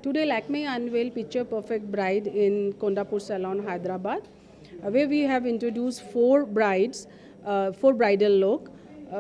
Today, Lakme unveiled Picture Perfect Bride in Kondapur Salon, Hyderabad, where we have introduced four bridal look,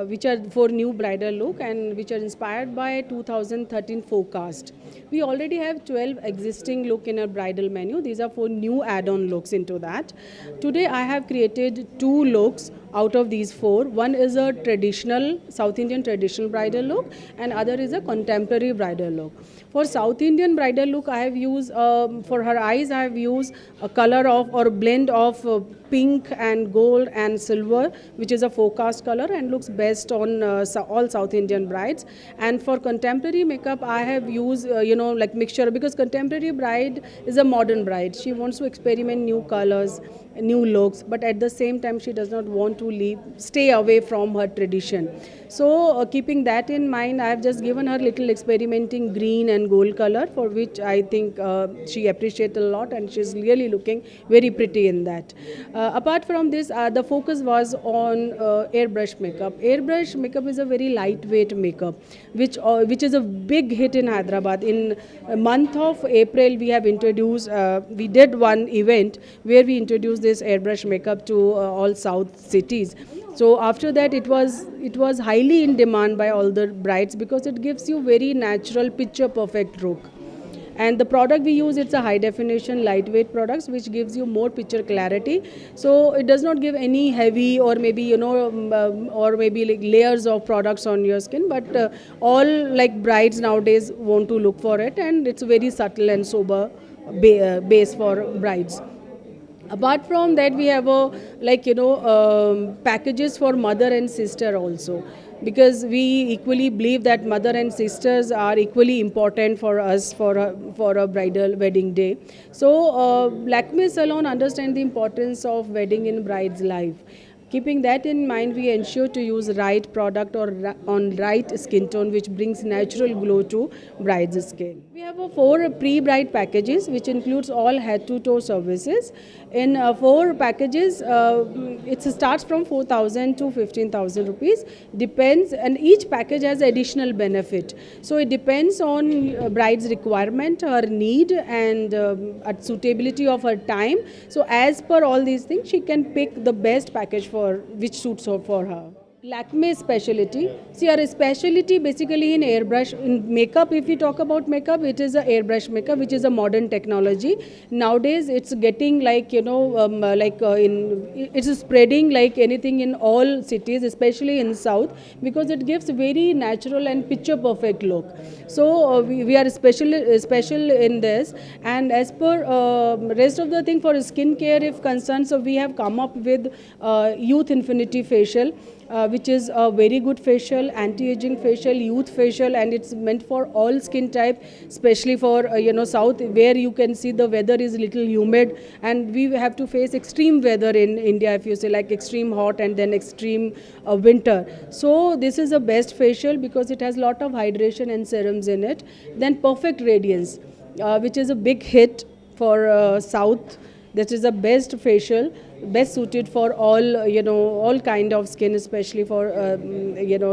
which are four new bridal look and which are inspired by 2013 forecast. We already have 12 existing look in our bridal menu. These are four new add-on looks into that. Today, I have created two looks out of these four. One is a traditional South Indian traditional bridal look and other is a contemporary bridal look. For South Indian bridal look, I have used for her eyes I have used a color of or blend of pink and gold and silver, which is a forecast color and looks best on all South Indian brides. And for contemporary makeup, I have used like mixture, because contemporary bride is a modern bride. She wants to experiment new colors, new looks, but at the same time she does not want to stay away from her tradition. So keeping that in mind, I have just given her little experimenting green and gold color, for which I think she appreciates a lot and she's really looking very pretty in that. Apart from this, the focus was on airbrush makeup. Airbrush makeup is a very lightweight makeup, which is a big hit in Hyderabad. In month of April, we have introduced, we did one event where we introduced this airbrush makeup to all South cities. So after that, it was highly in demand by all the brides because it gives you very natural, picture perfect look. And the product we use, it's a high definition lightweight products which gives you more picture clarity. So it does not give any heavy or maybe or maybe like layers of products on your skin, but all like brides nowadays want to look for it, and it's very subtle and sober base for brides. Apart from that, we have packages for mother and sister also, because we equally believe that mother and sisters are equally important for us for a bridal wedding day. So Lakme Salon understand the importance of wedding in bride's life. Keeping that in mind, we ensure to use right product or on right skin tone, which brings natural glow to bride's skin. We have four pre-bride packages, which includes all head to toe services. In four packages, it starts from 4,000 to 15,000 rupees. Depends, and each package has additional benefit. So it depends on bride's requirement, her need, and suitability of her time. So as per all these things, she can pick the best package for which suits her for her. Lakme specialty. See, our specialty basically in airbrush, in makeup, if we talk about makeup, it is a airbrush makeup, which is a modern technology. Nowadays, it's getting like, it's spreading like anything in all cities, especially in South, because it gives very natural and picture perfect look. So we are special in this. And as per rest of the thing for skincare, if concerned, so we have come up with Youth Infinity Facial, which is a very good facial, anti-aging facial, youth facial, and it's meant for all skin type, especially for South, where you can see the weather is little humid and we have to face extreme weather in India, if you say like extreme hot and then extreme winter. So this is a best facial because it has lot of hydration and serums in it. Then Perfect Radiance, which is a big hit for South. This is the best facial, best suited for all all kind of skin, especially for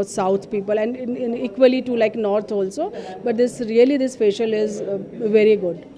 South people, and in equally to like North also. But this facial is very good.